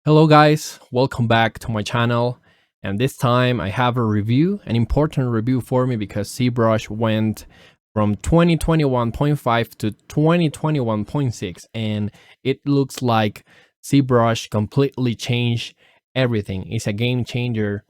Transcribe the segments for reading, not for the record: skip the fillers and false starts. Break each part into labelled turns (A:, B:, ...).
A: Hello guys, welcome back to my channel, and this time I have a review, an important review for me because Zbrush went from 2021.5 to 2021.6 and it looks like Zbrush completely changed everything. It's a game changer.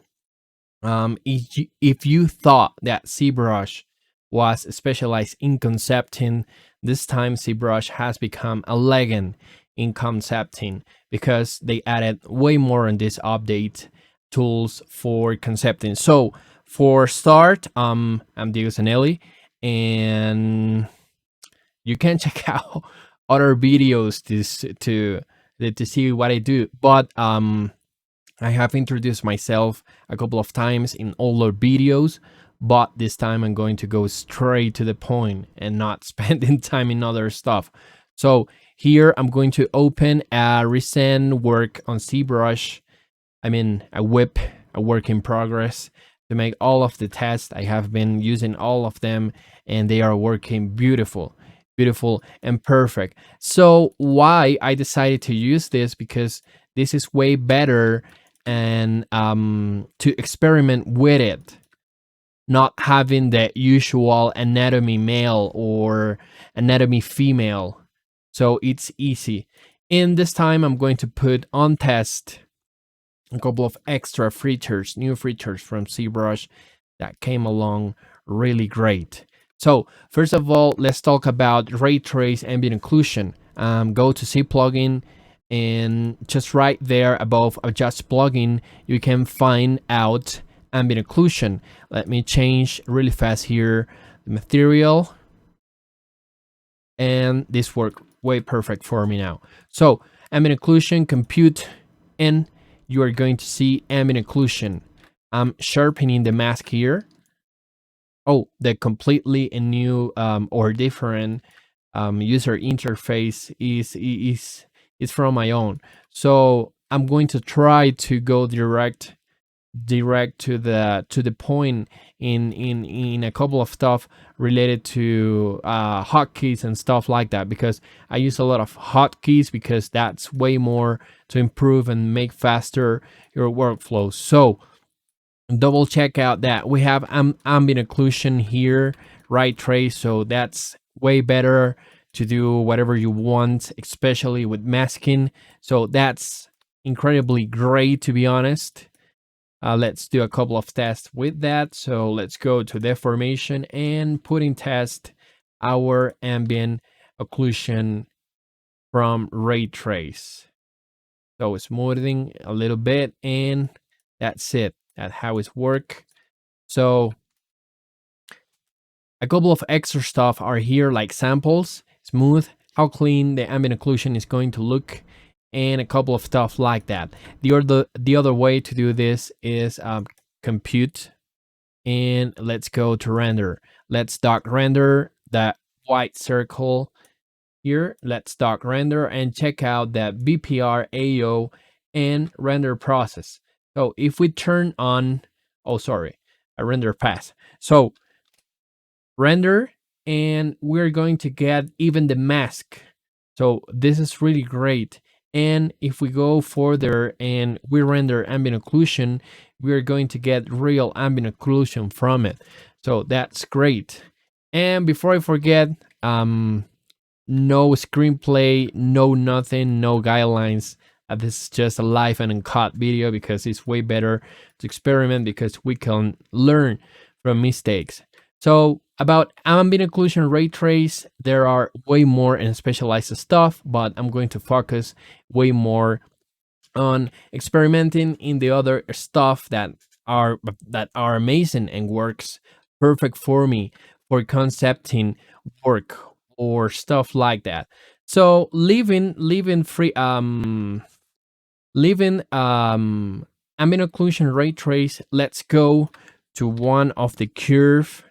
A: If you thought that Zbrush was specialized in concepting, this time Zbrush has become a legend in concepting because they added way more in this update tools for concepting. So for start, I'm Diego Zanelli, and you can check out other videos to see what I do. But I have introduced myself a couple of times in older videos, but this time I'm going to go straight to the point and not spending time in other stuff. So here I'm going to open a recent work on Zbrush. I mean, a work in progress to make all of the tests. I have been using all of them and they are working beautiful and perfect. So why I decided to use this, because this is way better and to experiment with it, not having the usual anatomy male or anatomy female. So it's easy. In this time, I'm going to put on test a couple of extra features, new features from Zbrush that came along really great. So first of all, let's talk about ray trace ambient occlusion. Go to C plugin, and just right there above adjust plugin, you can find out ambient occlusion. Let me change really fast here the material, and this worked way perfect for me now. So ambient occlusion, compute, and you are going to see ambient occlusion. I'm sharpening the mask here. Oh, the completely new or different user interface is from my own. So I'm going to try to go direct to the point in a couple of stuff related to hotkeys and stuff like that, because I use a lot of hotkeys because that's way more to improve and make faster your workflow. So double check out that we have ambient occlusion here, right trace, so that's way better to do whatever you want, especially with masking. So that's incredibly great, to be honest. Let's do a couple of tests with that. So let's go to deformation and put in test our ambient occlusion from ray trace. So smoothing a little bit, and that's it. That's how it's work. So a couple of extra stuff are here, like samples, smooth, how clean the ambient occlusion is going to look, and a couple of stuff like that. The other way to do this is compute, and let's go to render. Let's dock render that white circle here. Let's dock render and check out that BPR, AO, and render process. So if we turn on, oh sorry, a render path. So render, and we're going to get even the mask. So this is really great. And if we go further and we render ambient occlusion, we're going to get real ambient occlusion from it. So that's great. And before I forget, no screenplay, no nothing, no guidelines. This is just a live and uncut video because it's way better to experiment, because we can learn from mistakes. So about ambient occlusion ray trace, there are way more and specialized stuff, but I'm going to focus way more on experimenting in the other stuff that are amazing and works perfect for me for concepting work or stuff like that. So leaving ambient occlusion ray trace, let's go to one of the curve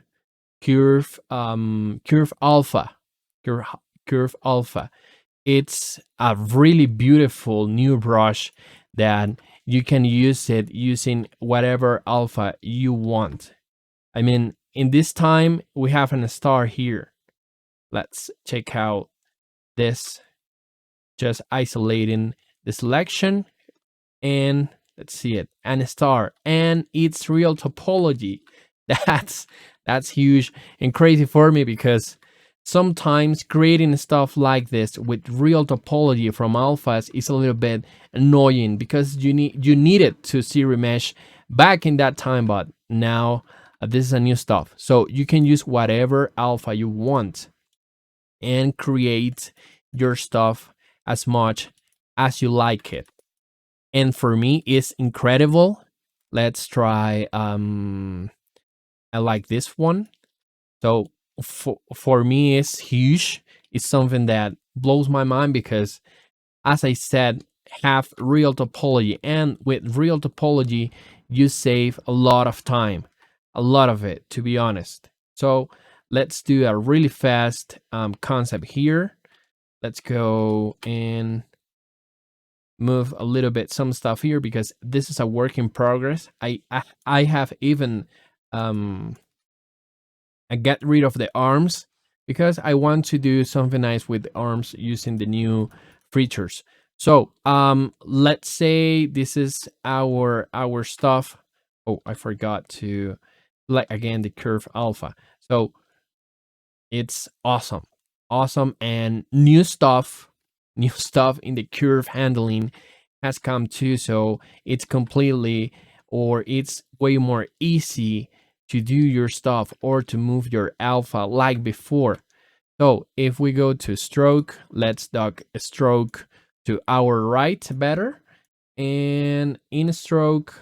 A: alpha. Curve alpha. It's a really beautiful new brush that you can use it using whatever alpha you want. I mean, in this time we have a star here. Let's check out this, just isolating the selection. and let's see it, and a star, and it's real topology. That's huge and crazy for me, because sometimes creating stuff like this with real topology from alphas is a little bit annoying, because you need it to see remesh back in that time, but now this is a new stuff, so you can use whatever alpha you want and create your stuff as much as you like it. And for me, it's incredible. Let's try I like this one. So for me, it's huge. It's something that blows my mind, because as I said, have real topology, and with real topology you save a lot of time, a lot of it, to be honest. So let's do a really fast concept here. Let's go and move a little bit some stuff here, because this is a work in progress. I have even I get rid of the arms, because I want to do something nice with the arms using the new features. So let's say this is our stuff. Oh, I forgot to select again the curve alpha. So it's awesome, and new stuff in the curve handling has come too. So it's completely, or it's way more easy to do your stuff or to move your alpha like before. So if we go to stroke, let's dock a stroke to our right better, and in stroke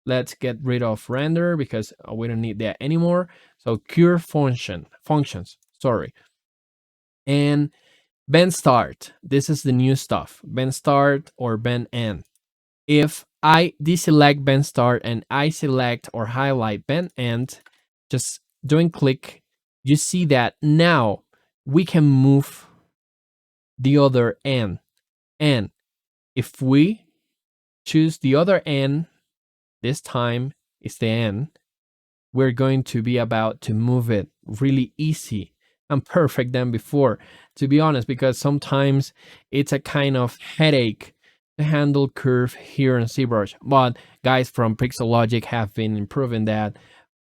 A: let's get rid of render, because we don't need that anymore. So curve functions, sorry. And bend start, this is the new stuff, bend start or bend end. If I deselect bend start and I select or highlight bend end, just doing click, you see that now we can move the other end. And if we choose the other end, this time is the end, we're going to be about to move it really easy and perfect than before, to be honest, because sometimes it's a kind of headache to handle curve here in Zbrush. But guys from Pixelogic have been improving that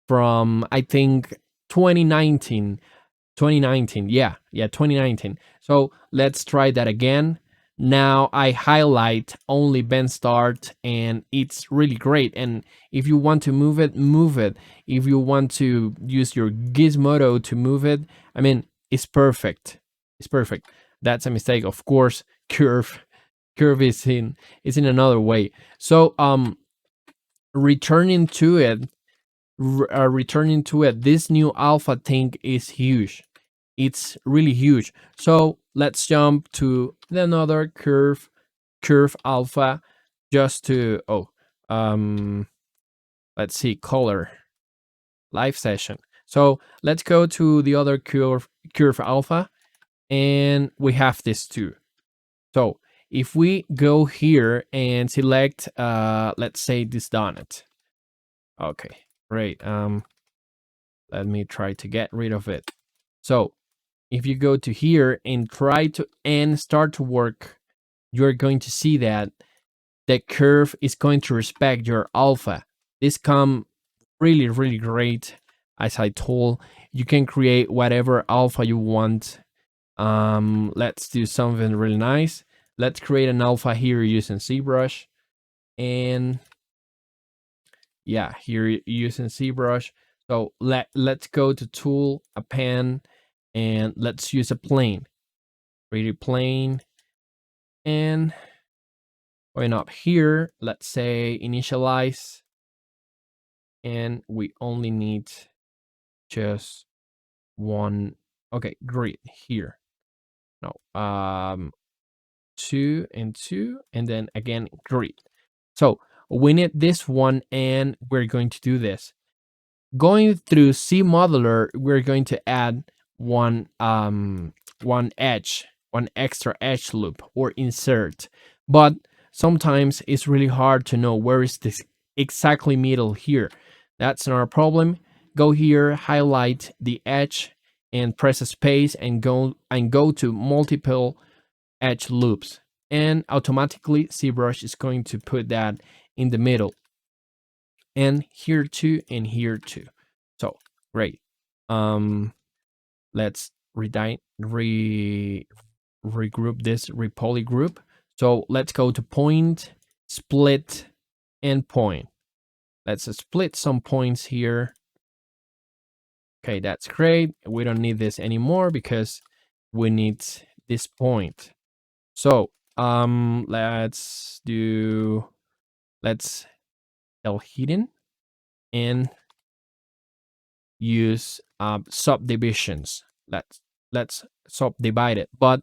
A: from, I think, 2019. Yeah, 2019. So let's try that again. Now I highlight only bend start, and it's really great. And if you want to move it, move it. If you want to use your gizmodo to move it, I mean, it's perfect. It's perfect. That's a mistake, of course. Curve is in another way. So returning to it, this new alpha thing is huge. It's really huge. So let's jump to another curve alpha, just to let's see, color live session. So let's go to the other curve alpha, and we have this too. So if we go here and select let's say this donut. Okay, great. Let me try to get rid of it. So if you go to here and try to and start to work, you're going to see that the curve is going to respect your alpha. This come really, really great. As I told, you can create whatever alpha you want. Let's do something really nice. Let's create an alpha here using Zbrush. And yeah, here using Zbrush. So let's go to tool, append, and let's use a plane. Create a plane, and going up here, let's say initialize, and we only need just one. Okay, great. Here, no, 2 and 2, and then again grid. So we need this one, and we're going to do this. Going through C modeler, we're going to add one extra edge loop or insert. But sometimes it's really hard to know where is this exactly middle here. That's not a problem. Go here, highlight the edge, and press a space and go to multiple edge loops. and automatically Zbrush is going to put that in the middle, and here too, and here too. So great. Let's regroup this repoly group. So let's go to point, split, and point. Let's split some points here. Okay, that's great. We don't need this anymore because we need this point. So let's tell hidden and use subdivisions. Let's subdivide it, but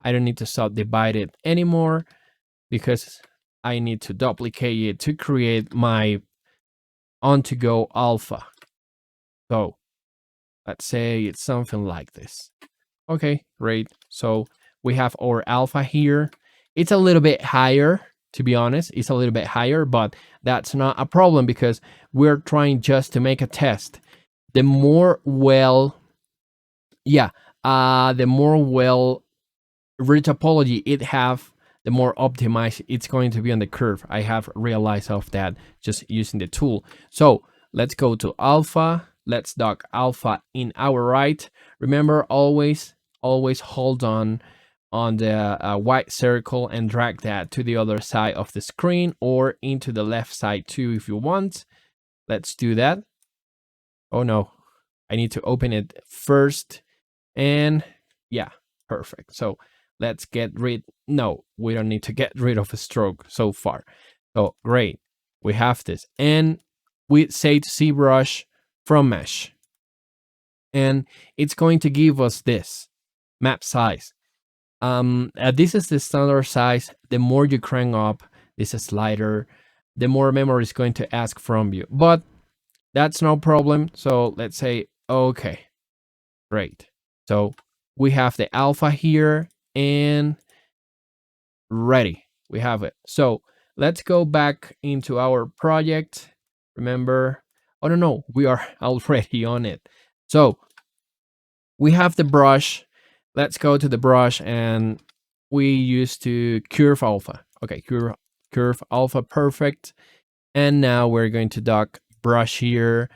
A: I don't need to subdivide it anymore because I need to duplicate it to create my on-to-go alpha. So let's say it's something like this. Okay, great. So we have our alpha here. It's a little bit higher, to be honest. It's a little bit higher, but that's not a problem because we're trying just to make a test. The more well retopology it have, the more optimized it's going to be on the curve. I have realized of that just using the tool. So let's go to alpha. Let's dock alpha in our right. Remember, always hold on the white circle and drag that to the other side of the screen or into the left side too if you want. Let's do that. Oh no, I need to open it first. And yeah, perfect. So let's get rid. No, we don't need to get rid of a stroke so far. So great, we have this. And we say to Zbrush from mesh. And it's going to give us this map size. This is the standard size. The more you crank up this slider, the more memory is going to ask from you. But that's no problem. So let's say, okay, great. So we have the alpha here and ready. We have it. So let's go back into our project. Remember, oh no, we are already on it. So we have the brush. Let's go to the brush and we used to curve alpha. Okay, curve alpha, perfect. And now we're going to dock brush here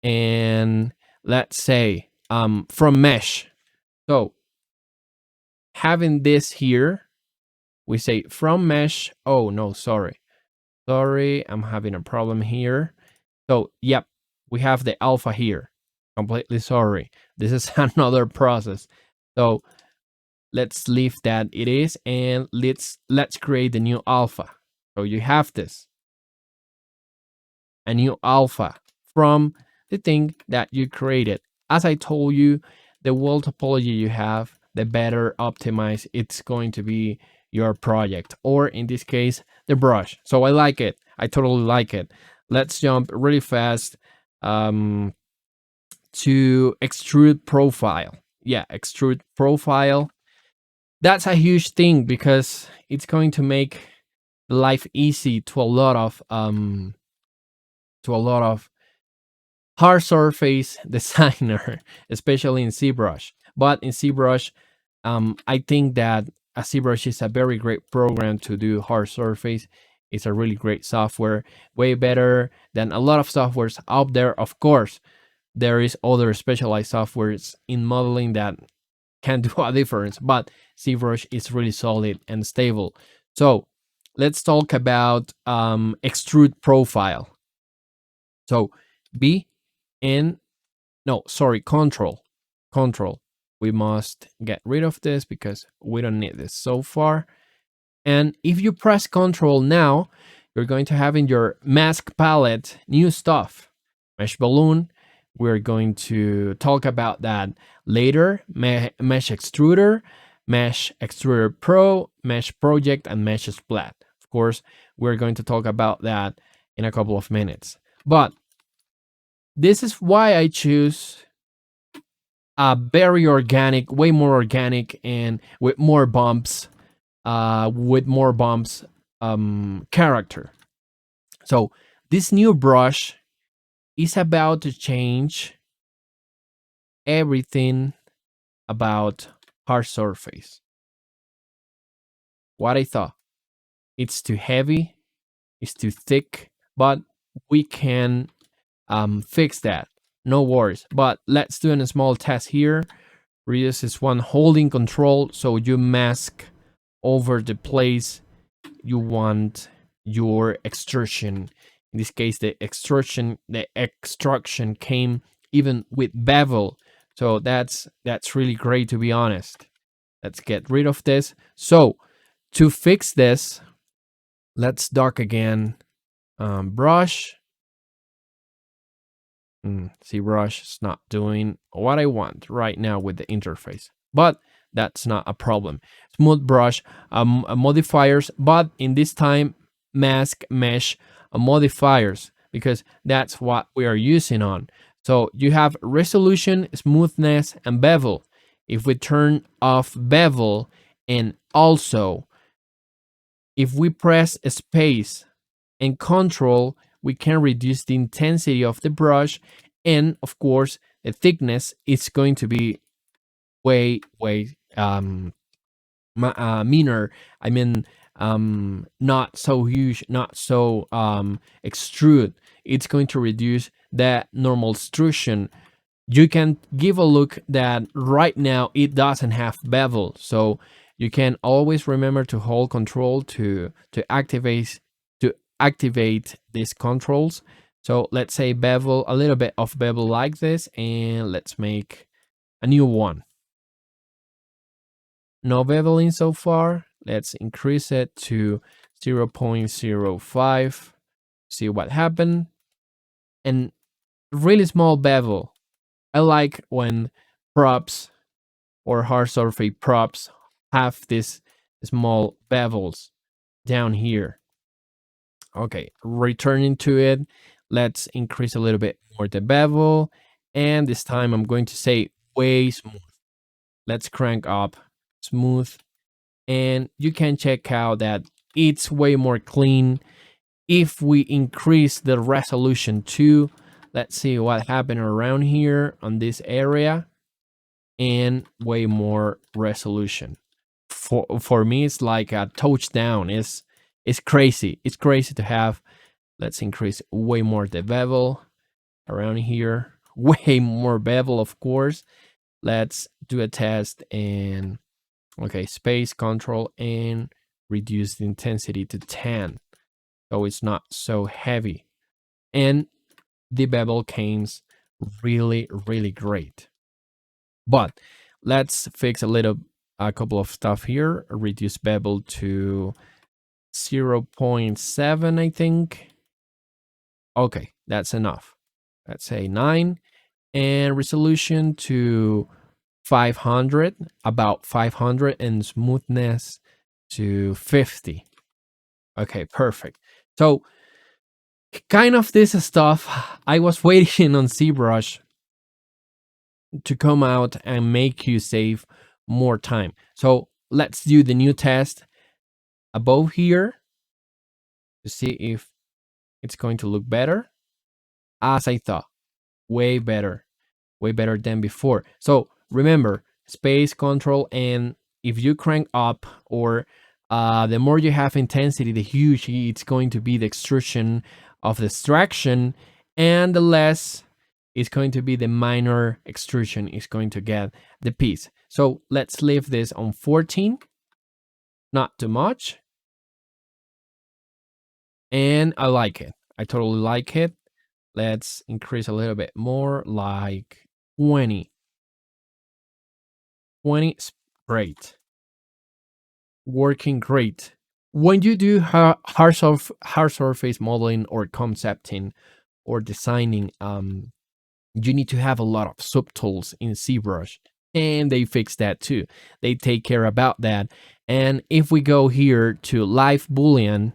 A: and let's say from mesh. So having this here, we say from mesh. Oh no, sorry, I'm having a problem here. So yep, we have the alpha here. Completely sorry, this is another process. So let's leave that it is, and let's create the new alpha. So you have this, a new alpha from the thing that you created. As I told you, the world topology you have, the better optimized it's going to be your project, or in this case, the brush. So I like it. I totally like it. Let's jump really fast to Extrude Profile. Yeah, Extrude Profile. That's a huge thing because it's going to make life easy to a lot of hard surface designer, especially in Zbrush. But in Zbrush, I think that a Zbrush is a very great program to do hard surface. It's a really great software, way better than a lot of softwares out there. Of course, there is other specialized softwares in modeling that can do a difference, but Zbrush is really solid and stable. So let's talk about Extrude Profile. So control. We must get rid of this because we don't need this so far. And if you press control now, you're going to have in your mask palette new stuff. Mesh balloon, we're going to talk about that later. Mesh extruder, Mesh Extruder Pro, Mesh project, and Mesh splat. Of course, we're going to talk about that in a couple of minutes. But this is why I choose a very organic, way more organic, and with more bumps, character. So this new brush is about to change everything about hard surface. what I thought. It's too heavy, it's too thick, but we can fix that. No worries. But let's do a small test here. Reduce is one holding control, so you mask over the place you want your extrusion. In this case, the extruction came even with bevel, so that's really great, to be honest. Let's get rid of this. So to fix this, let's dock again. Brush. Zbrush is not doing what I want right now with the interface, but that's not a problem. Smooth brush modifiers, but in this time, mask mesh modifiers, because that's what we are using on. So you have resolution, smoothness, and bevel. If we turn off bevel, and also if we press space and control, we can reduce the intensity of the brush, and of course the thickness is going to be way meaner. I mean, not so huge, not so extrude. It's going to reduce that normal extrusion. You can give a look that right now it doesn't have bevel, so you can always remember to hold control to activate these controls. So let's say bevel, a little bit of bevel like this, and let's make a new one. No beveling so far. Let's increase it to 0.05. See what happened. And really small bevel. I like when props or hard surface props have this small bevels down here. Okay, returning to it, let's increase a little bit more the bevel, and this time I'm going to say way smooth. Let's crank up smooth, and you can check out that it's way more clean. If we increase the resolution too, let's see what happened around here on this area, and way more resolution. For me, it's like a touchdown. It's crazy. It's crazy to have. Let's increase way more the bevel around here. Way more bevel, of course. Let's do a test, and okay, space control and reduce the intensity to 10. So it's not so heavy. And the bevel came really, really great. But let's fix a couple of stuff here. Reduce bevel to 0.7, I think. Okay, that's enough. Let's say 9, and resolution to 500, about 500, and smoothness to 50. Okay, perfect. So kind of this stuff, I was waiting on Zbrush to come out and make you save more time. So let's do the new test above here to see if it's going to look better. As I thought, way better than before. So remember, space control, and if you crank up, or the more you have intensity, the huge it's going to be the extrusion of the extraction, and the less is going to be the minor extrusion is going to get the piece. So let's leave this on 14, not too much. And I like it. I totally like it. Let's increase a little bit more, like 20. 20 is great. Working great. When you do hard surface modeling or concepting or designing, you need to have a lot of subtools in Zbrush, and they fix that too. They take care about that. And if we go here to live Boolean,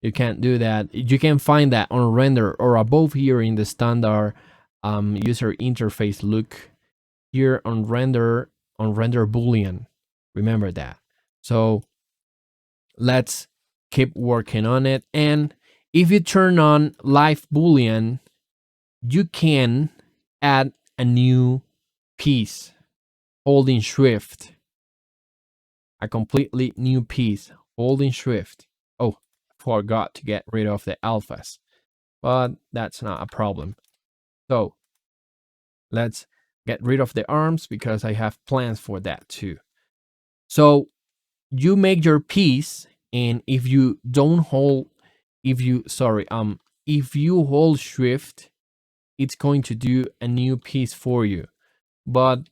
A: you can't do that. You can find that on render or above here in the standard user interface. Look here on render Boolean. Remember that. So let's keep working on it. And if you turn on live Boolean, you can add a new piece holding shift, a completely new piece holding shift. Oh, forgot to get rid of the alphas, but that's not a problem. So let's get rid of the arms because I have plans for that too. So you make your piece, and if you don't hold, if you hold shift, it's going to do a new piece for you. But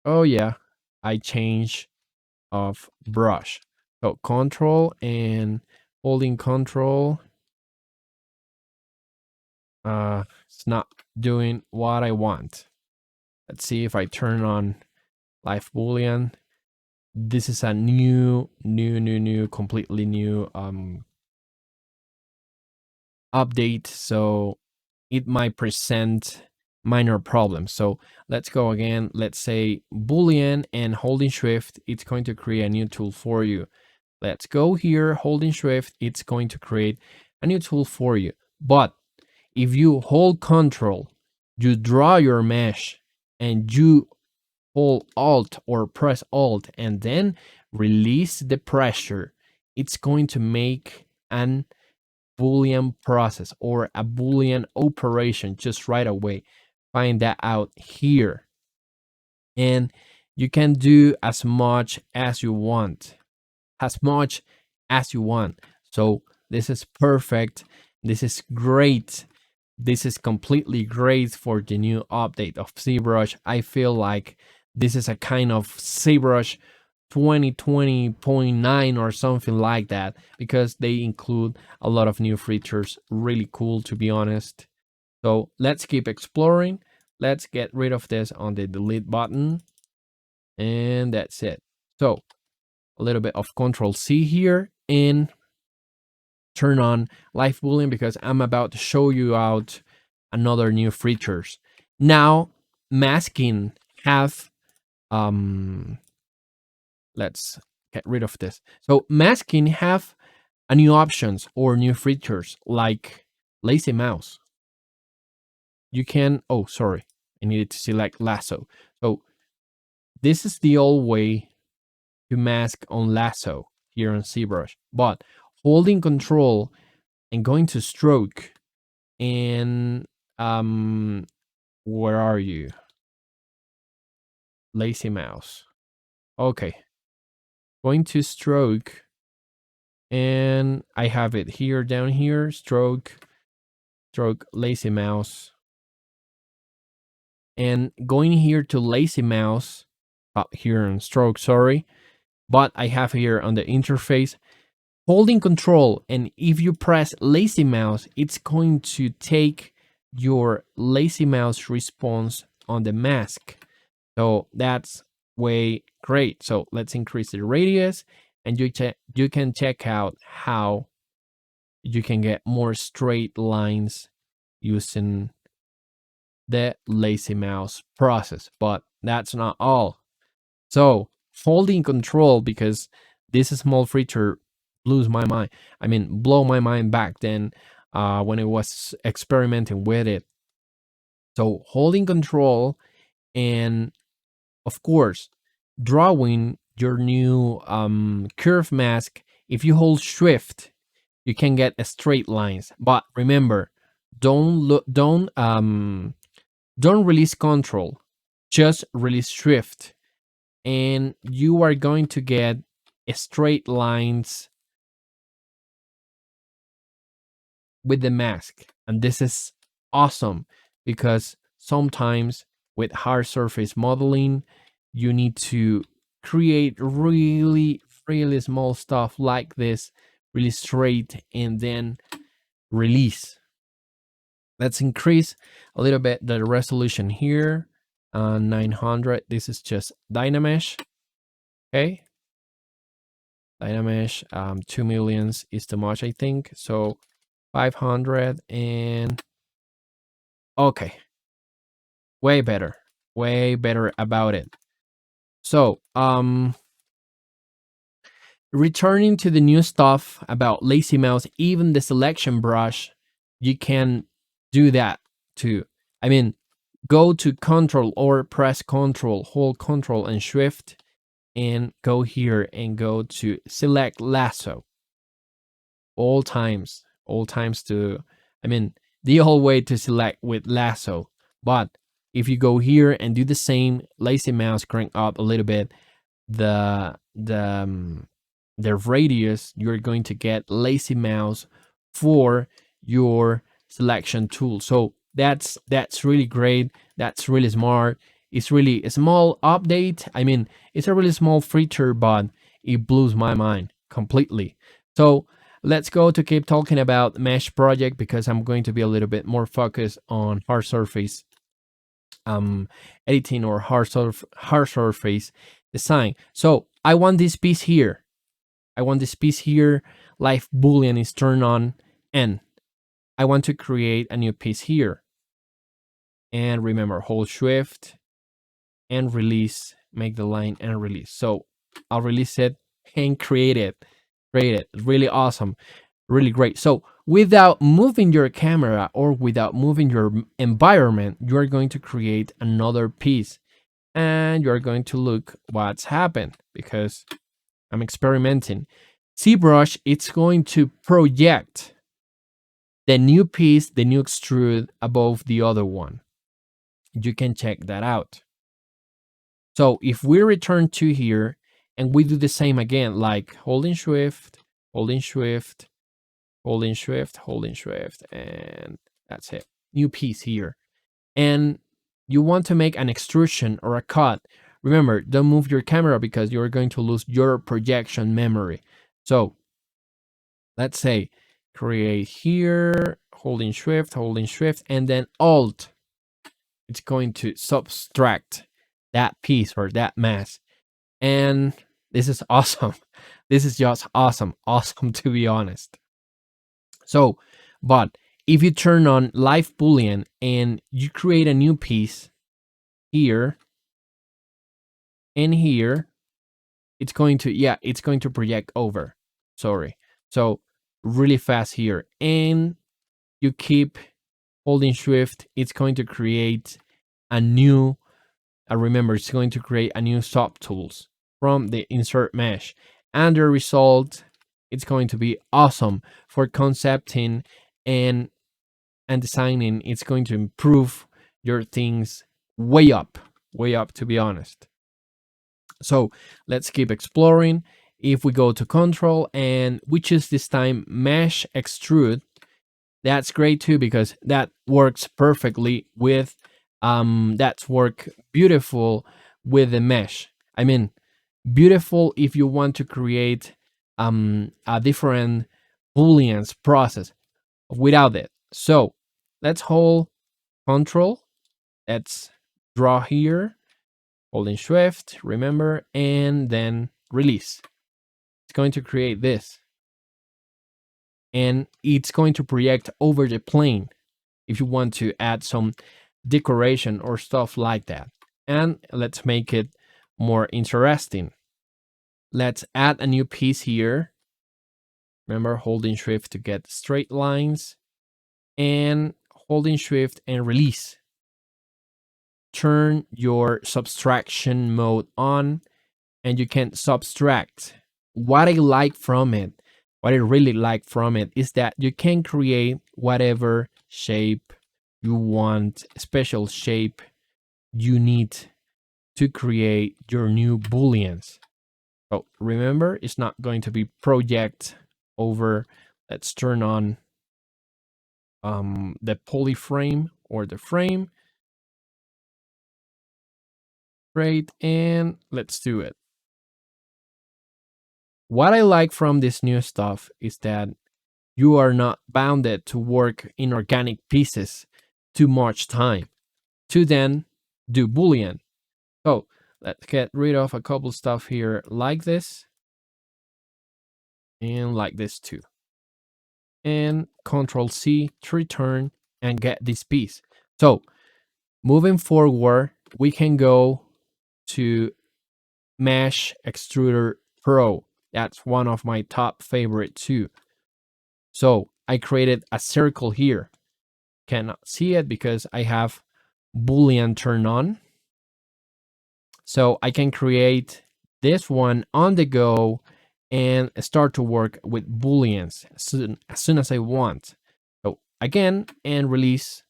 A: oh yeah, I change of brush. So control and holding control. It's not doing what I want. Let's see if I turn on live Boolean. This is a new, completely new update. So it might present minor problems. So let's go again. Let's say Boolean and holding shift. It's going to create a new tool for you. Let's go here, holding shift. It's going to create a new tool for you. But if you hold control, you draw your mesh, and you hold alt or press alt and then release the pressure, it's going to make an Boolean process or a Boolean operation just right away. Find that out here. And you can do as much as you want. So this is perfect. This is great. This is completely great for the new update of Zbrush. I feel like this is a kind of Zbrush 2020.9 or something like that, because they include a lot of new features. Really cool, to be honest. So let's keep exploring. Let's get rid of this on the delete button. And that's it. So a little bit of Control C here and turn on live Boolean because I'm about to show you out another new features. Now masking have let's get rid of this. So masking have a new options or new features like lazy mouse. You can, oh sorry, I needed to select lasso. So this is the old way to mask on lasso here on Zbrush, but holding control and going to stroke and where are you? Lazy mouse. Okay. Going to stroke, and I have it here, down here, stroke, lazy mouse. And going here to lazy mouse, up here on stroke, sorry. But I have here on the interface, holding control, and if you press lazy mouse, it's going to take your lazy mouse response on the mask. So that's way great. So let's increase the radius, and you can check out how you can get more straight lines using the lazy mouse process. But that's not all. So holding control, because this small feature blows my mind. I mean, blow my mind back then when I was experimenting with it. So holding control and of course drawing your new curve mask, if you hold shift, you can get straight lines. But remember, don't release control, just release shift, and you are going to get straight lines with the mask. And this is awesome because sometimes with hard surface modeling, you need to create really small stuff like this, really straight, and then release. Let's increase a little bit the resolution here. 900. This is just Dynamesh. Okay. Dynamesh, 2 millions is too much, I think. So 500 and okay. Way better about it. So, returning to the new stuff about lazy mouse, even the selection brush, you can do that too. I mean, go to control or press control, hold control and shift, and go here and go to select lasso. All times to, I mean, the whole way to select with lasso. But if you go here and do the same, lazy mouse, crank up a little bit the radius, you're going to get lazy mouse for your selection tool. So that's really great. That's really smart. It's really a small update. I mean, it's a really small feature, but it blows my mind completely. So let's go to keep talking about mesh project, because I'm going to be a little bit more focused on hard surface editing or hard surface design. So I want this piece here. Live Boolean is turned on, and I want to create a new piece here. And remember, hold Shift and release, make the line and release. So I'll release it and create it. Really awesome. Really great. So without moving your camera or without moving your environment, you're going to create another piece, and you're going to look what's happened, because I'm experimenting. Zbrush, it's going to project the new piece, the new extrude above the other one. You can check that out. So if we return to here and we do the same again, like holding Shift, holding Shift, holding Shift, holding Shift, and that's it. New piece here. And you want to make an extrusion or a cut. Remember, don't move your camera because you're going to lose your projection memory. So let's say create here, holding Shift, and then Alt. It's going to subtract that piece or that mass. And this is awesome. This is just awesome to be honest. So, but if you turn on Live Boolean and you create a new piece here and here, it's going to project over. Sorry. So really fast here, and you keep holding Shift, it's going to create a new, remember, it's going to create a new subtools from the insert mesh, and the result, it's going to be awesome for concepting and designing. It's going to improve your things way up to be honest. So let's keep exploring. If we go to control and we choose this time mesh extrude, that's great too, because that works perfectly with that's work beautiful with the mesh. I mean, beautiful if you want to create a different booleans process without it. So let's hold control, let's draw here, holding Shift, remember, and then release. It's going to create this, and it's going to project over the plane if you want to add some decoration or stuff like that. And let's make it more interesting. Let's add a new piece here. Remember, holding Shift to get straight lines, and holding Shift and release. Turn your subtraction mode on, and you can subtract. What I like from it, what I really like from it, is that you can create whatever shape you want, special shape you need to create your new booleans. So remember, it's not going to be project over. Let's turn on the polyframe or the frame. Great, and let's do it. What I like from this new stuff is that you are not bounded to work in organic pieces too much time to then do Boolean. So let's get rid of a couple stuff here like this and like this too. And Control C to return and get this piece. So moving forward, we can go to Mesh Extruder Pro. That's one of my top favorite too. So I created a circle here. Cannot see it because I have Boolean turned on. So I can create this one on the go and start to work with booleans as soon as I want. So again, and release,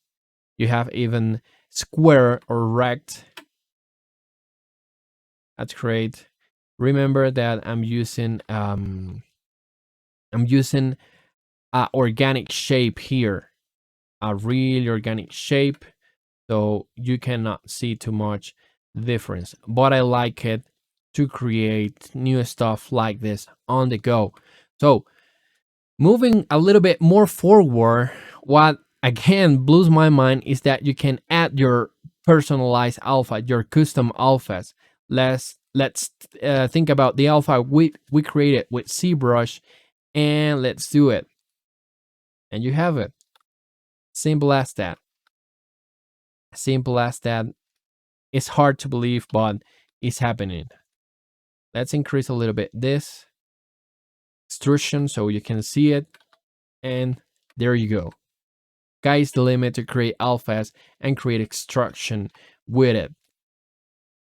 A: you have even square or rect. That's great. Remember that I'm using a organic shape here, a real organic shape, so you cannot see too much difference, but I like it to create new stuff like this on the go. So moving a little bit more forward, what again blows my mind is that you can add your personalized alpha, your custom alphas. Let's think about the alpha we created with Zbrush, and let's do it. And you have it. Simple as that. Simple as that. It's hard to believe, but it's happening. Let's increase a little bit this extrusion so you can see it. And there you go. Sky's the limit to create alphas and create extraction with it.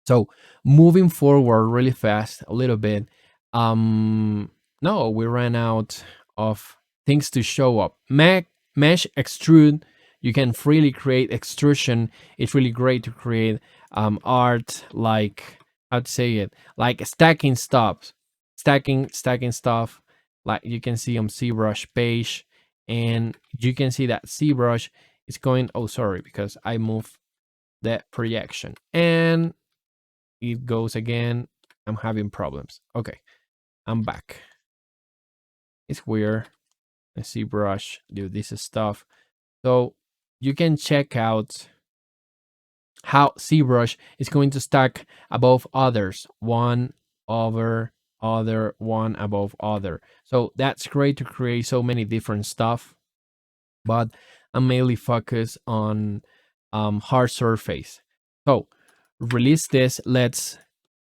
A: So moving forward really fast a little bit. No, we ran out of things to show up. Mesh extrude, you can freely create extrusion. It's really great to create art, like, how to say it, like stacking stuff, stacking stuff, like you can see on Zbrush page, and you can see that Zbrush is going, oh sorry, because I moved the projection, and it goes again. I'm having problems. Okay, I'm back. It's weird. I Zbrush do this stuff. So you can check out how Zbrush is going to stack above others, one over other, one above other. So that's great to create so many different stuff, but I'm mainly focused on hard surface. So release this. Let's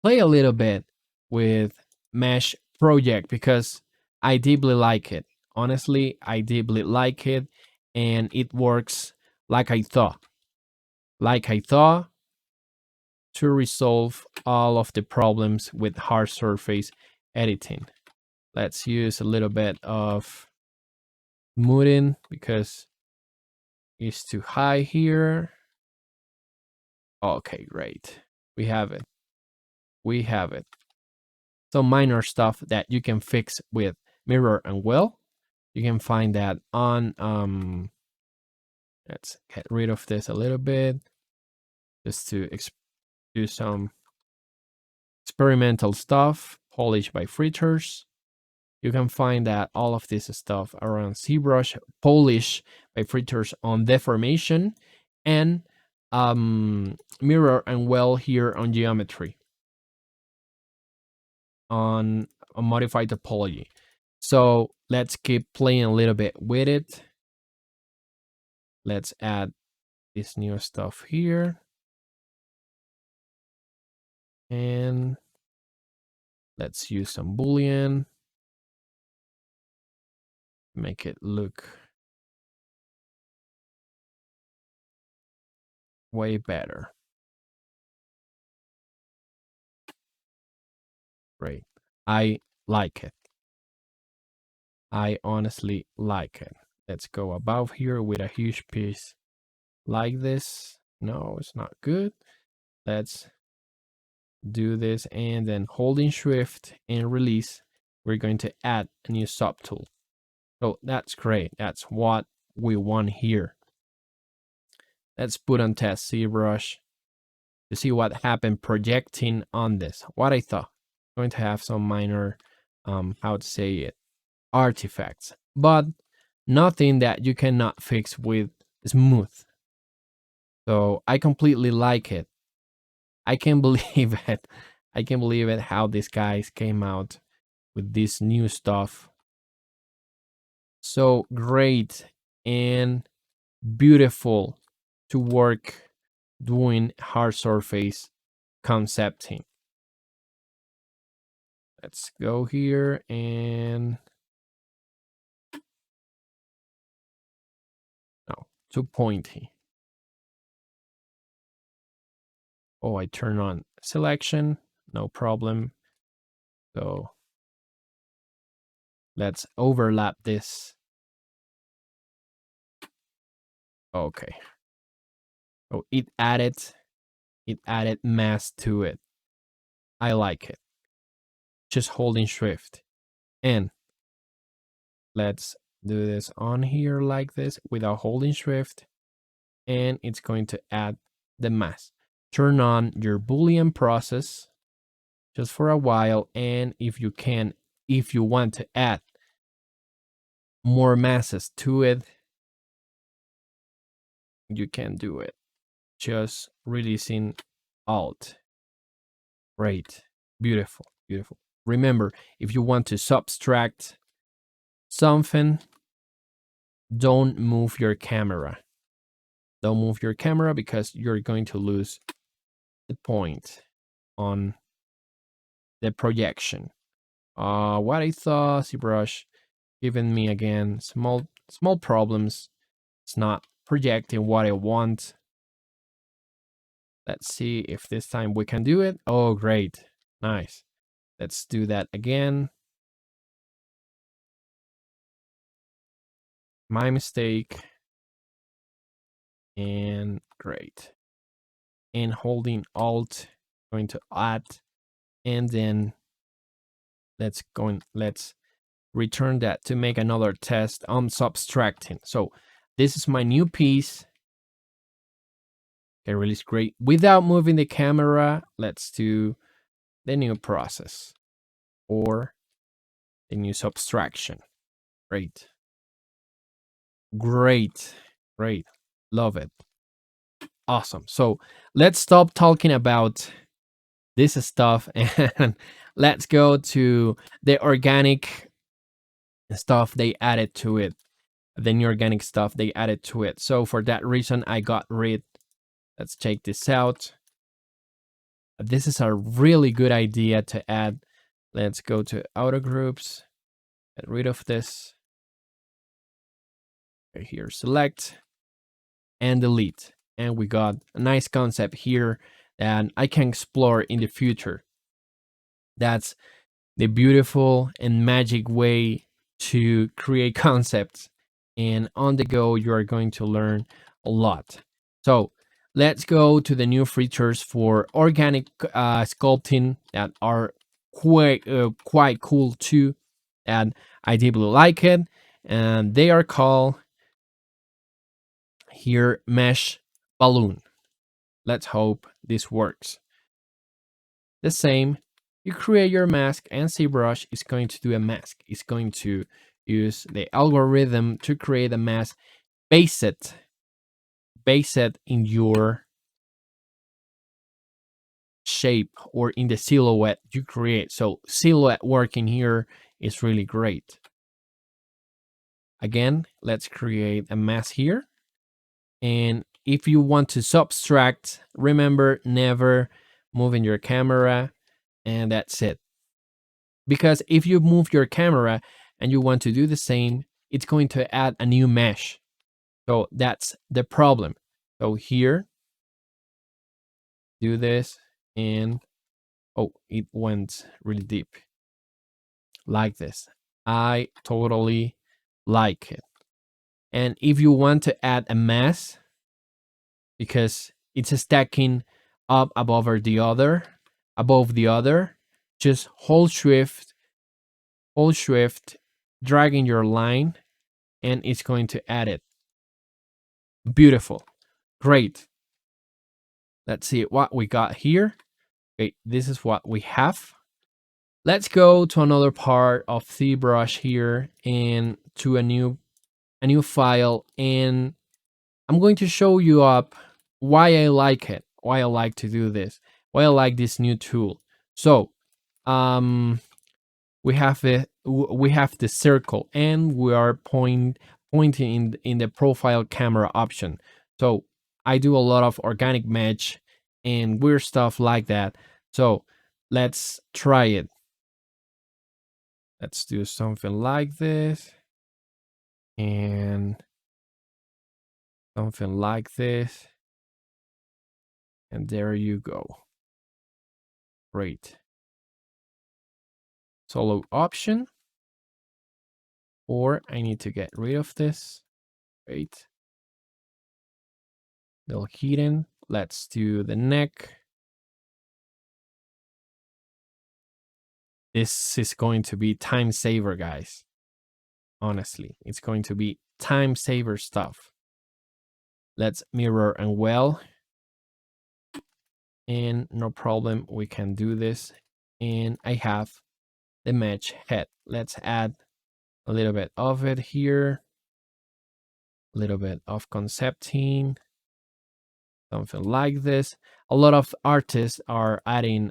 A: play a little bit with Mesh Project because I deeply like it. Honestly, I deeply like it, and it works like I thought. Like I thought, to resolve all of the problems with hard surface editing. Let's use a little bit of smoothing because it's too high here. Okay, great. We have it. We have it. Some minor stuff that you can fix with mirror and well. You can find that on let's get rid of this a little bit just to do some experimental stuff. Polish by fritters. You can find that all of this stuff around Zbrush, polish by fritters on deformation, and mirror and well here on geometry, on modified topology. So let's keep playing a little bit with it. Let's add this new stuff here. And let's use some Boolean. Make it look way better. Great. I like it. I honestly like it. Let's go above here with a huge piece like this. No, it's not good. Let's do this, and then holding shift and release, we're going to add a new subtool. So that's great. That's what we want here. Let's put on test Zbrush to see what happened projecting on this. What I thought, going to have some minor how to say it, artifacts, but nothing that you cannot fix with smooth. So I completely like it. I can't believe it. I can't believe it how these guys came out with this new stuff. So great and beautiful to work doing hard surface concepting. Let's go here and no, too pointy. Oh, I turn on selection, no problem. So let's overlap this. Okay. So it added mass to it. I like it. Just holding shift. And let's do this on here like this without holding shift. And it's going to add the mass. Turn on your Boolean process just for a while. And if you want to add more masses to it, you can do it. Just releasing Alt. Great. Beautiful. Beautiful. Remember, if you want to subtract something, don't move your camera. Don't move your camera because you're going to lose the point on the projection. What I thought, Zbrush giving me again small problems. It's not projecting what I want. Let's see if this time we can do it. Oh, great. Nice. Let's do that again. My mistake. And great. And holding Alt, going to add, and then let's return that to make another test on subtracting. So this is my new piece. Okay, release great. Without moving the camera, let's do the new process or the new subtraction. Great. Great. Great. Love it. Awesome. So let's stop talking about this stuff and let's go to the organic stuff they added to it. The new organic stuff they added to it. So for that reason, I got rid. Let's check this out. This is a really good idea to add. Let's go to auto groups, get rid of this. Okay, here, select and delete. And we got a nice concept here that I can explore in the future. That's the beautiful and magic way to create concepts. And on the go, you are going to learn a lot. So let's go to the new features for organic sculpting that are quite cool too. And I deeply like it. And they are called here mesh balloon. Let's hope this works. The same, you create your mask and Zbrush is going to do a mask. It's going to use the algorithm to create a mask based in your shape or in the silhouette you create. So silhouette working here is really great. Again, let's create a mask here. And if you want to subtract, remember never moving your camera, and that's it. Because if you move your camera and you want to do the same, it's going to add a new mesh. So that's the problem. So here, do this, and oh, it went really deep. Like this. I totally like it. And if you want to add a mask, because it's stacking up above the other, just hold shift, dragging your line, and it's going to add it. Beautiful. Great. Let's see what we got here. Okay, this is what we have. Let's go to another part of Zbrush here and to a new file, and I'm going to show you up why I like it, why I like to do this, why I like this new tool. So we have the circle, and we are pointing in the profile camera option. So I do a lot of organic mesh and weird stuff like that. So let's try it. Let's do something like this and something like this. And there you go. Great. solo option, or I need to get rid of this. Wait. They'll hidden. Let's do the neck. This is going to be time saver, guys. Honestly, it's going to be time saver stuff. Let's mirror and well. And no problem, we can do this. And I have the match head. Let's add a little bit of it here. A little bit of concepting. Something like this. A lot of artists are adding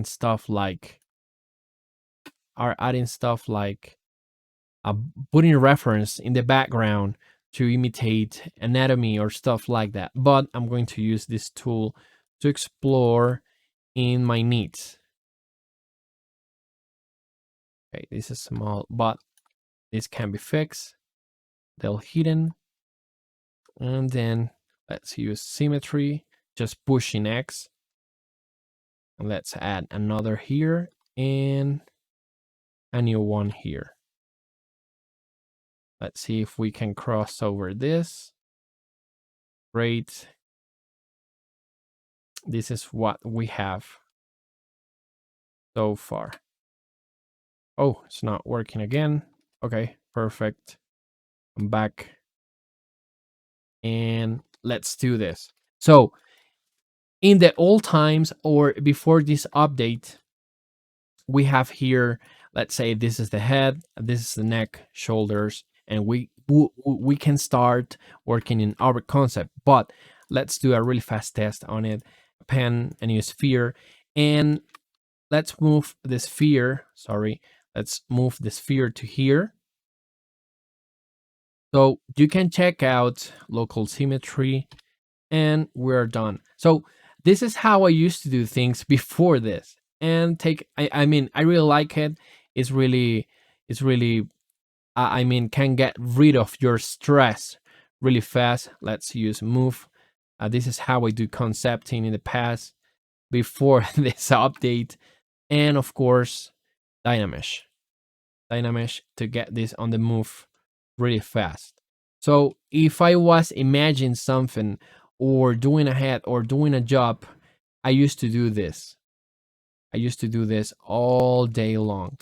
A: stuff like putting reference in the background to imitate anatomy or stuff like that. But I'm going to use this tool to explore in my needs. Okay, this is small, but this can be fixed. They'll hidden. And then let's use symmetry, just pushing X. And let's add another here and a new one here. Let's see if we can cross over this. Great. This is what we have so far. Oh, it's not working again. Okay, perfect. I'm back. And let's do this. So in the old times or before this update, we have here, let's say this is the head, this is the neck, shoulders, and we can start working in our concept. But let's do a really fast test on it. Pen, a new sphere, and let's move the sphere. Let's move the sphere to here. So you can check out local symmetry, and we're done. So this is how I used to do things before this, and I mean, I really like it. It's really I mean, can get rid of your stress really fast. Let's use move. This is how I do concepting in the past before this update. And of course, Dynamesh to get this on the move really fast. So if I was imagining something or doing a head or doing a job, I used to do this. I used to do this all day long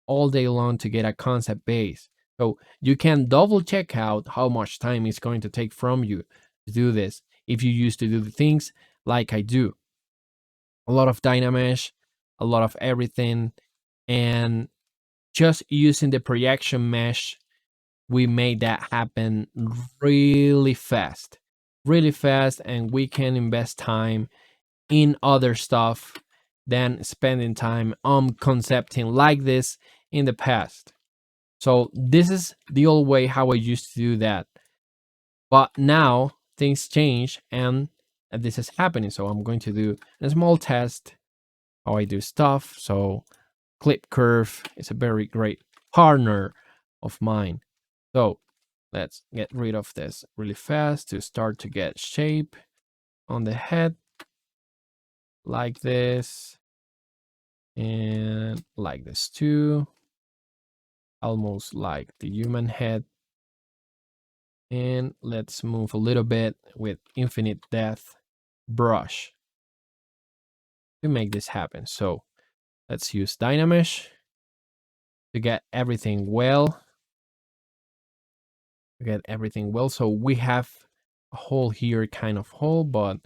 A: to get a concept base. So you can double check out how much time it's going to take from you to do this if you used to do the things like I do. A lot of Dynamesh, a lot of everything, and just using the projection mesh, we made that happen really fast, and we can invest time in other stuff than spending time on concepting like this in the past. So this is the old way how I used to do that. But now things change and this is happening. So I'm going to do a small test how I do stuff. So Clip Curve is a very great partner of mine. So let's get rid of this really fast to start to get shape on the head like this and like this too, almost like the human head. And let's move a little bit with infinite depth brush to make this happen. So let's use Dynamesh to get everything well. So we have a hole here, kind of hole, but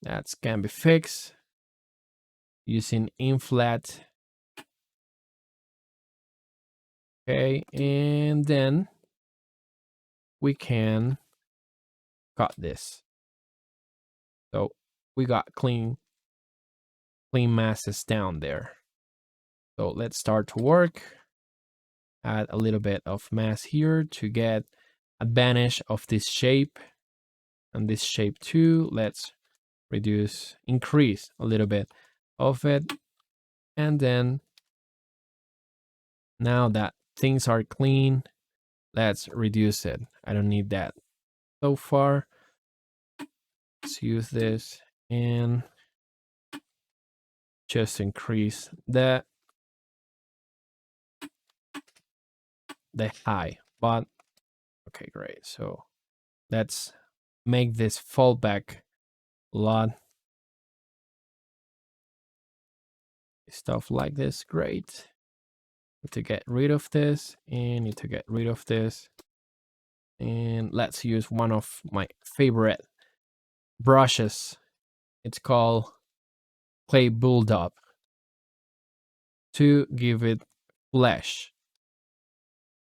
A: that can be fixed using inflat. Okay, and then we can cut this. So we got clean masses down there. So let's start to work. Add a little bit of mass here to get advantage of this shape and this shape too. Let's increase a little bit of it. And then now that things are clean, let's reduce it. I don't need that so far. Let's use this and just increase the high. But okay, great. So let's make this fallback a lot. Stuff like this, great. Need to get rid of this and need to get rid of this. And let's use one of my favorite brushes. It's called Clay Bulldog to give it flesh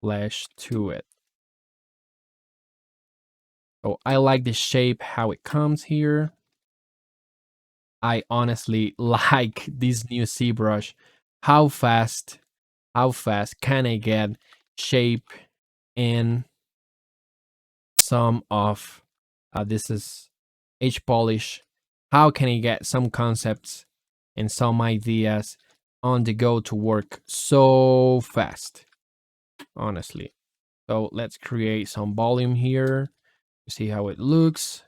A: to it. So I like the shape, how it comes here. I honestly like this new ZBrush. How fast can I get shape in some of this is H polish. How can I get some concepts and some ideas on the go to work so fast, honestly. So let's create some volume here to see how it looks.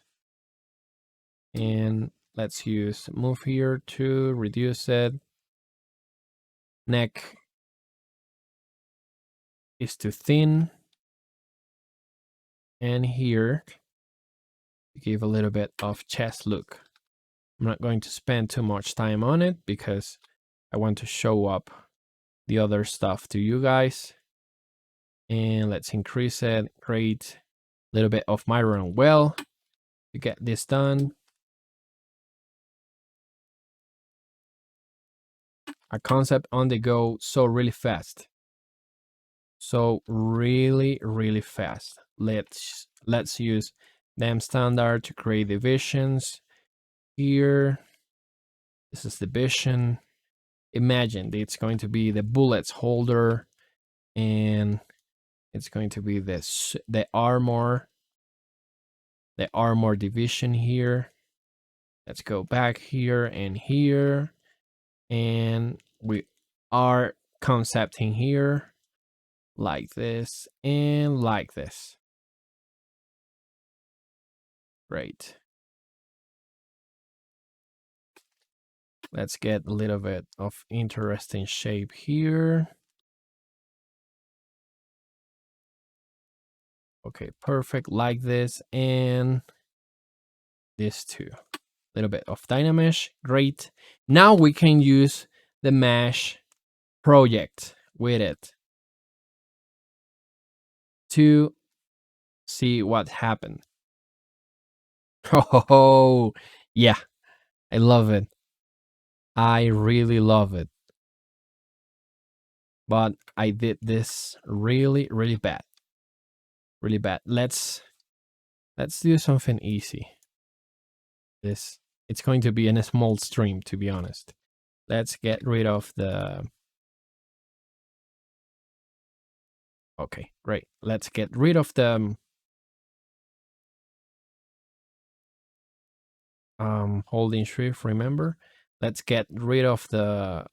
A: And let's use move here to reduce it. Neck is too thin. And here, give a little bit of chest look. I'm not going to spend too much time on it because I want to show up the other stuff to you guys. And let's increase it, create a little bit of mirror and well to get this done. A concept on the go, so really fast. So really fast. Let's use them standard to create the visions here. This is the vision. Imagine it's going to be the bullets holder, and it's going to be this the armor division here. Let's go back here, and we are concepting here like this and like this. Great. Let's get a little bit of interesting shape here. Okay, perfect, like this, and this too. A little bit of Dynamesh, great. Now we can use the mesh project with it to see what happened. Oh, yeah, I love it. I really love it. But I did this really bad. Really bad. Let's do something easy. It's going to be in a small stream, to be honest. Let's get rid of the okay, great. Let's get rid of the holding shift, remember? Let's get rid of the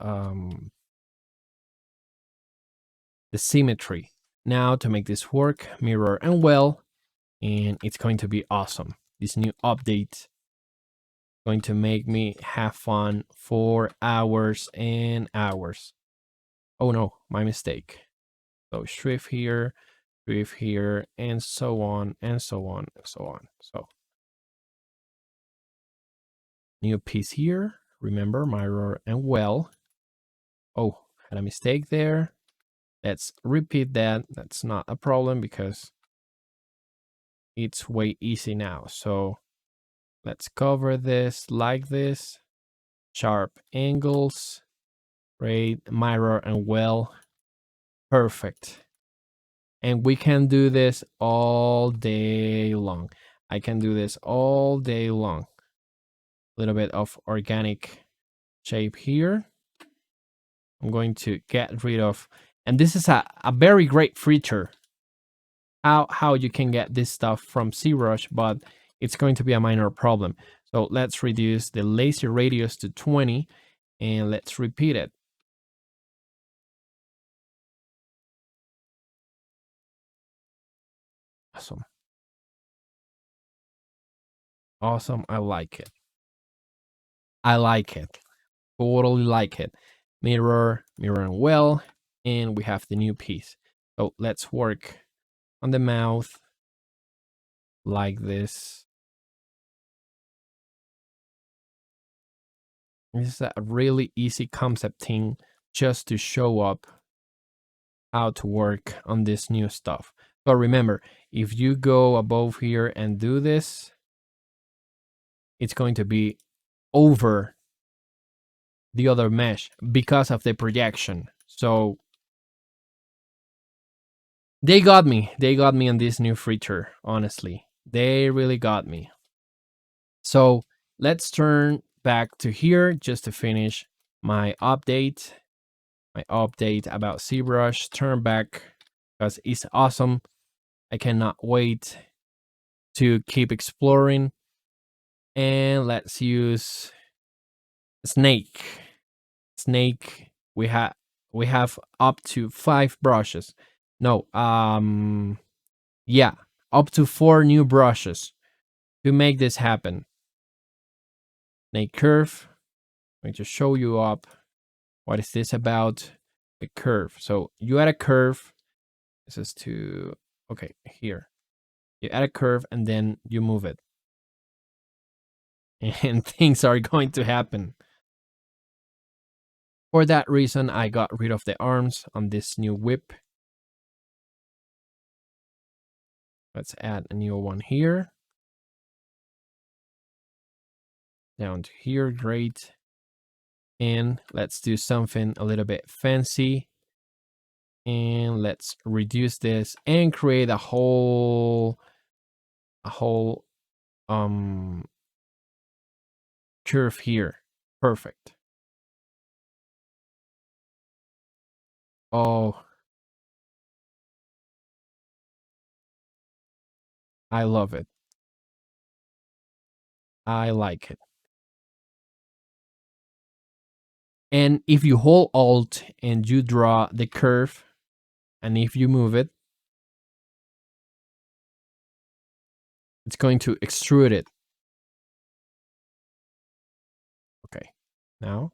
A: symmetry. Now to make this work, mirror and well, and it's going to be awesome. This new update going to make me have fun for hours and hours. Oh no, my mistake. So shift here, and so on, and so on, and so on. So new piece here. Remember, mirror and well. Oh, had a mistake there. Let's repeat that. That's not a problem because it's way easy now. So let's cover this like this. Sharp angles, great, mirror and well. Perfect. And we can do this all day long. I can do this all day long. A little bit of organic shape here. I'm going to get rid of, and this is a very great feature. How you can get this stuff from ZBrush, but it's going to be a minor problem. So let's reduce the lazy radius to 20 and let's repeat it. Awesome. Awesome. I like it. I like it. Totally like it. Mirror, mirror and well, and we have the new piece. So let's work on the mouth like this. This is a really easy concept thing just to show up how to work on this new stuff. But remember, if you go above here and do this, it's going to be over the other mesh because of the projection. So they got me. They got me on this new feature, honestly. They really got me. So let's turn back to here just to finish my update. My update about Zbrush. Turn back because it's awesome. I cannot wait to keep exploring. And let's use snake. Snake. We have up to 5 brushes. No, yeah, up to 4 new brushes to make this happen. Snake curve. I'm going to show you up. What is this about? The curve. So you add a curve. This is to, okay, here. You add a curve and then you move it. And things are going to happen. For that reason, I got rid of the arms on this new whip. Let's add a new one here. Down to here, great. And let's do something a little bit fancy. And let's reduce this and create a whole curve here. Perfect. Oh, I love it. I like it. And if you hold Alt and you draw the curve, and if you move it, it's going to extrude it. Okay, now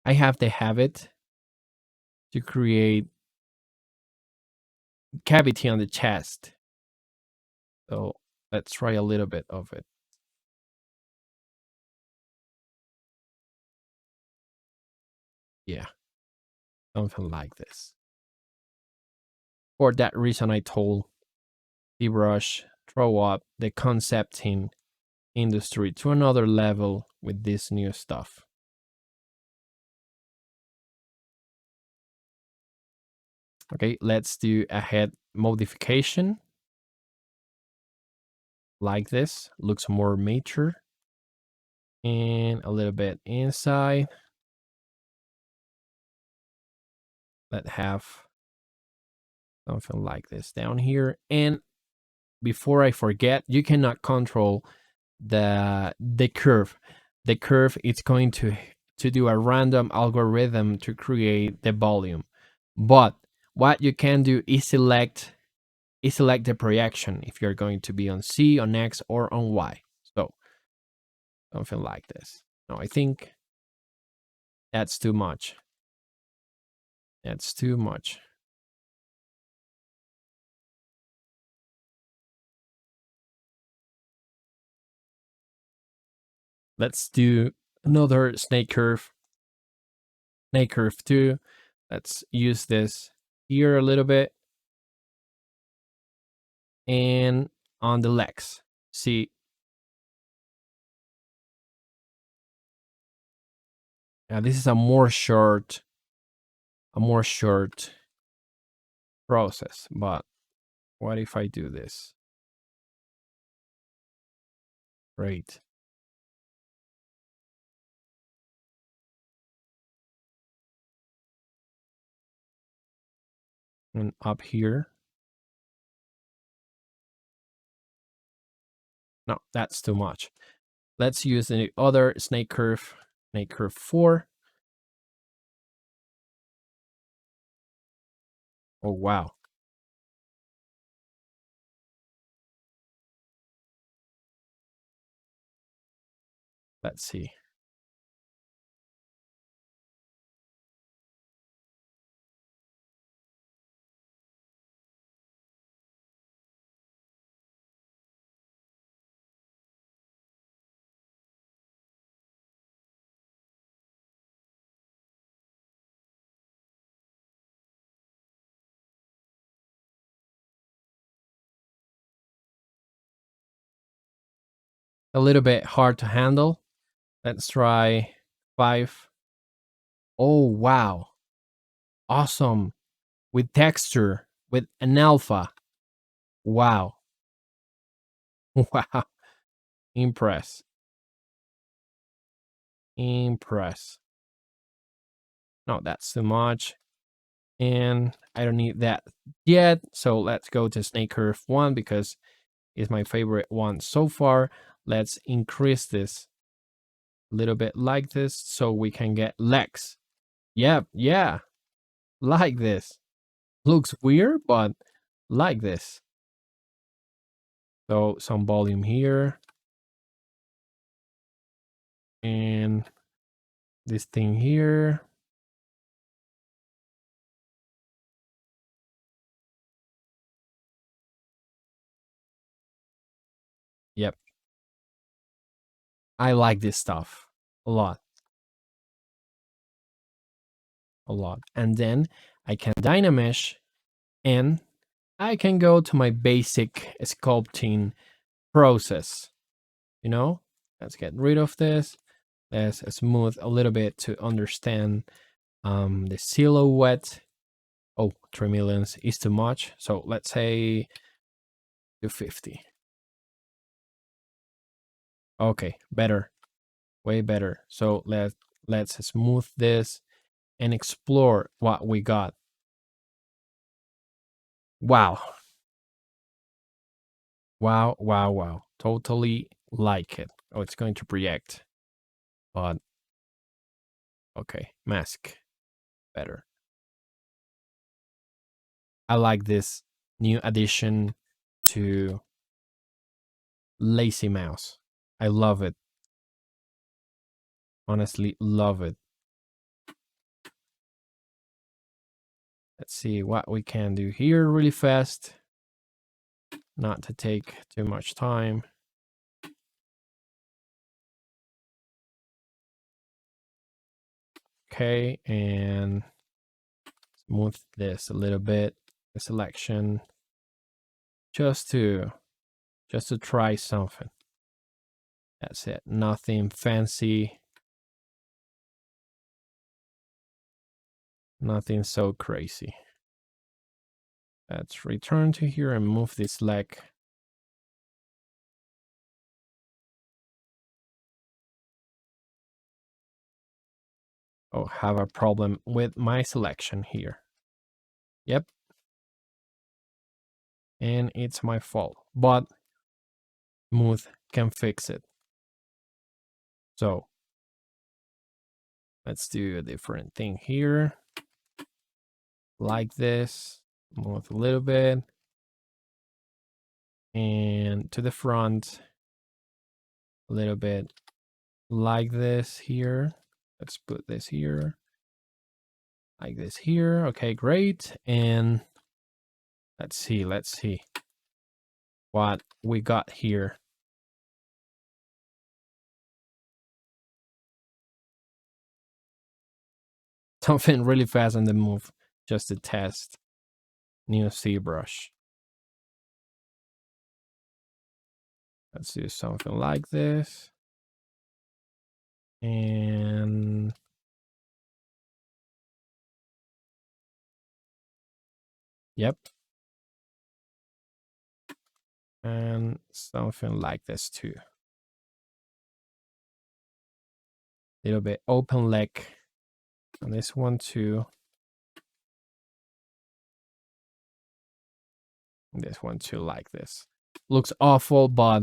A: I have the habit to create cavity on the chest. So let's try a little bit of it. Yeah, something like this. For that reason, I told Zbrush throw up the concepting industry to another level with this new stuff. Okay, let's do a head modification. Like this, looks more mature. And a little bit inside. Let's have something like this down here. And before I forget, you cannot control the curve. The curve is going to do a random algorithm to create the volume. But what you can do is select the projection if you're going to be on C, on X, or on Y. So something like this. No, I think that's too much. That's too much. Let's do another snake curve. Snake curve 2. Let's use this here a little bit. And on the legs. See, this is a more short process. But what if I do this? Great. And up here. No, that's too much. Let's use the other snake curve 4. Oh, wow. Let's see. A little bit hard to handle. Let's try 5. Oh, wow. Awesome. With texture, with an alpha. Wow. Wow. Impress. Impress. No, that's too much. And I don't need that yet. So let's go to Snake Curve 1 because it's my favorite one so far. Let's increase this a little bit like this so we can get legs. Yep, yeah, like this. Looks weird, but like this. So some volume here. And this thing here. Yep. I like this stuff a lot. A lot. And then I can Dynamesh and I can go to my basic sculpting process. You know, let's get rid of this. Let's smooth a little bit to understand the silhouette. Oh, 3 millions is too much. So let's say 250. Okay, better, way better. So let's smooth this and explore what we got. Wow. Wow, wow, wow. Totally like it. Oh, it's going to project. But okay, mask. Better. I like this new addition to Lazy Mouse. I love it. Honestly, love it. Let's see what we can do here really fast. Not to take too much time. Okay, and smooth this a little bit. The selection, just to try something. That's it. Nothing fancy. Nothing so crazy. Let's return to here and move this leg. Oh, have a problem with my selection here. Yep. And it's my fault, but Smooth can fix it. So let's do a different thing here. Like this, move a little bit. And to the front, a little bit like this here. Let's put this here. Like this here. Okay, great. And let's see what we got here. Something really fast on the move, just to test new Zbrush. Let's do something like this. And yep. And something like this too. Little bit open leg on this one too. This one too, like this. Looks awful, but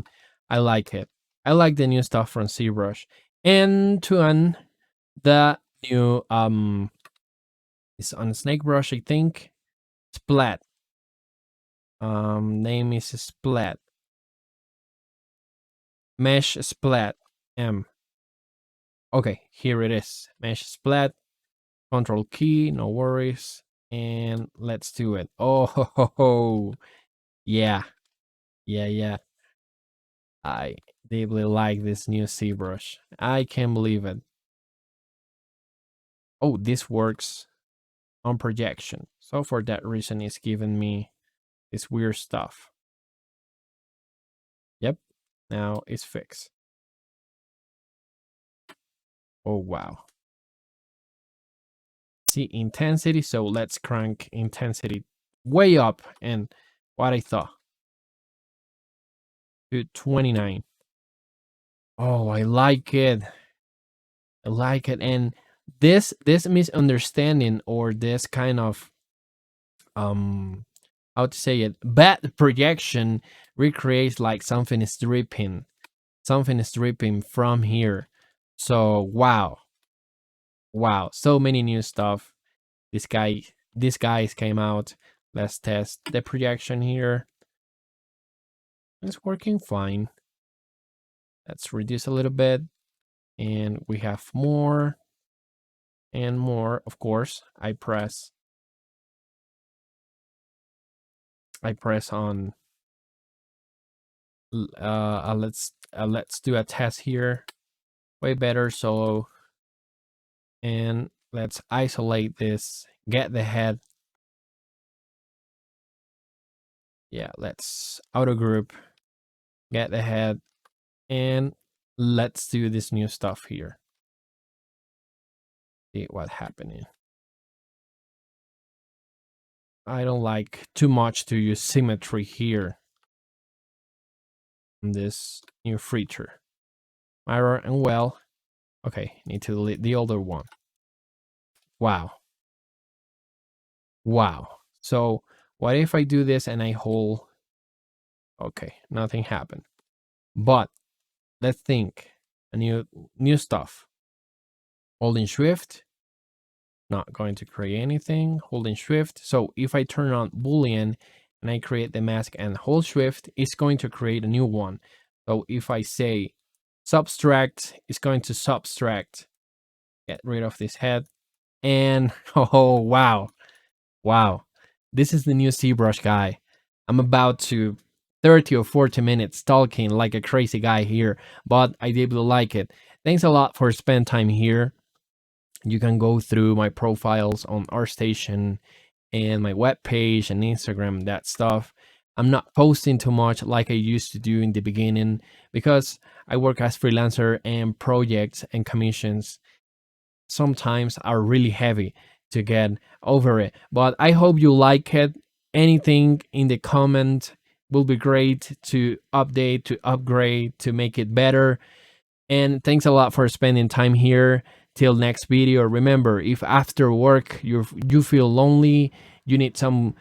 A: I like it. I like the new stuff from Zbrush. And to end, the new it's on Snake Brush, I think. Splat. Name is Splat. Mesh Splat M. Okay, here it is. Mesh splat, control key, no worries. And let's do it. Oh, ho, ho, ho. Yeah, yeah. I deeply like this new ZBrush. I can't believe it. Oh, this works on projection. So for that reason, it's giving me this weird stuff. Yep, now it's fixed. Oh, wow. See intensity, so let's crank intensity way up, and what I thought to 29. Oh, I like it. I like it. And this misunderstanding, or this kind of how to say it, bad projection recreates like something is dripping from here. So wow, so many new stuff. These guys came out. Let's test the projection here. It's working fine. Let's reduce a little bit, and we have more and more. Of course, I press on. Let's do a test here. Way better. So, and let's isolate this. Get the head. Yeah, let's auto group. Get the head, and let's do this new stuff here. See what's happening. I don't like too much to use symmetry here. This new feature. Mirror and well. Okay, need to delete the older one. Wow. So what if I do this and I hold? Okay, nothing happened. But let's think a new stuff. Holding shift, not going to create anything. Holding shift. So if I turn on Boolean and I create the mask and hold shift, it's going to create a new one. So if I say subtract, it's going to subtract. Get rid of this head. And oh wow. This is the new ZBrush guy. I'm about to 30 or 40 minutes talking like a crazy guy here, but I deeply like it. Thanks a lot for spending time here. You can go through my profiles on ArtStation and my webpage and Instagram, that stuff. I'm not posting too much like I used to do in the beginning because I work as freelancer, and projects and commissions sometimes are really heavy to get over it. But I hope you like it. Anything in the comment will be great to update, to upgrade, to make it better. And thanks a lot for spending time here. Till next video. Remember, if after work you feel lonely, you need some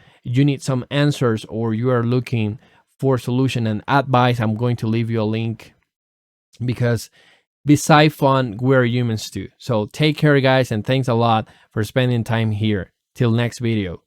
A: answers, or you are looking for solution and advice, I'm going to leave you a link, because besides fun, we're humans too. So take care, guys, and thanks a lot for spending time here. Till next video.